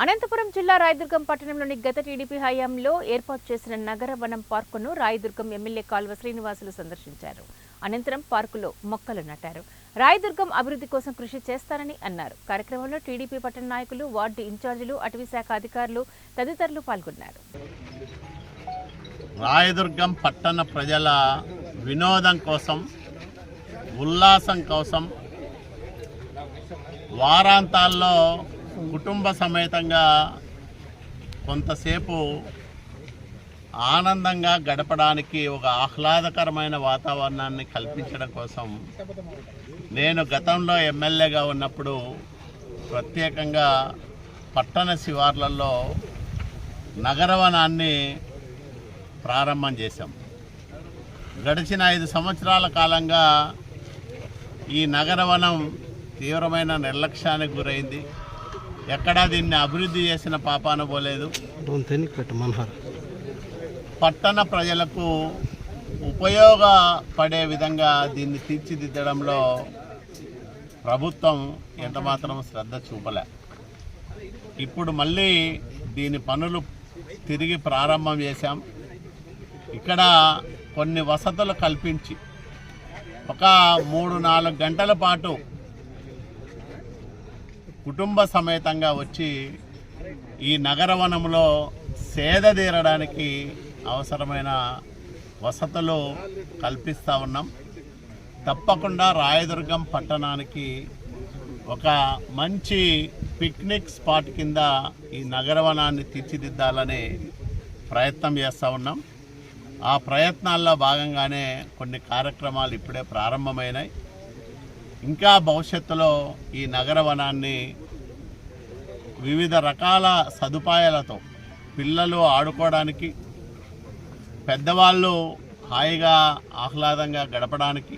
అనంతపురం జిల్లా రాయదుర్గం పట్టణంలోని గత టీడీపీ హయాంలో ఏర్పాటు చేసిన నగర వనం పార్కును రాయదుర్గం ఎమ్మెల్యే కాల్వ శ్రీనివాసులు సందర్శించారు. అనంతరం పార్కులో మొక్కలు నాటారు. రాయదుర్గం అభివృద్ధి కోసం కృషి చేస్తారని అన్నారు. కార్యక్రమంలో టీడీపీ పట్టణ నాయకులు, వార్డు ఇన్ఛార్జీలు, అటవీశాఖ అధికారులు తదితరులు పాల్గొన్నారు. రాయదుర్గం పట్టణ ప్రజల వినోదం కోసం, ఉల్లాసం కోసం వారాంతాల్లో కుటుంబ సమేతంగా కొంతసేపు ఆనందంగా గడపడానికి ఒక ఆహ్లాదకరమైన వాతావరణాన్ని కల్పించడం కోసం నేను గతంలో ఎమ్మెల్యేగా ఉన్నప్పుడు ప్రత్యేకంగా పట్టణ శివార్లలో నగరవనాన్ని ప్రారంభం చేశాం. గడిచిన 5 సంవత్సరాల కాలంగా ఈ నగరవనం తీవ్రమైన నిర్లక్ష్యానికి గురైంది. ఎక్కడా దీన్ని అభివృద్ధి చేసిన పాపాన పోలేదు. పట్టణ ప్రజలకు ఉపయోగపడే విధంగా దీన్ని తీర్చిదిద్దడంలో ప్రభుత్వం ఎంతమాత్రం శ్రద్ధ చూపలే. ఇప్పుడు మళ్ళీ దీని పనులు తిరిగి ప్రారంభం చేశాం. ఇక్కడ కొన్ని వసతులు కల్పించి ఒక 3-4 గంటల పాటు కుటుంబ సమేతంగా వచ్చి ఈ నగరవనంలో సేద తీరడానికి అవసరమైన వసతులు కల్పిస్తూ ఉన్నాం. తప్పకుండా రాయదుర్గం పట్టణానికి ఒక మంచి పిక్నిక్ స్పాట్ కింద ఈ నగరవనాన్ని తీర్చిదిద్దాలని ప్రయత్నం చేస్తూ ఉన్నాం. ఆ ప్రయత్నాల్లో భాగంగానే కొన్ని కార్యక్రమాలు ఇప్పుడే ప్రారంభమైనాయి. ఇంకా భవిష్యత్తులో ఈ నగరవనాన్ని వివిధ రకాల సదుపాయాలతో పిల్లలు ఆడుకోవడానికి, పెద్దవాళ్ళు హాయిగా ఆహ్లాదంగా గడపడానికి,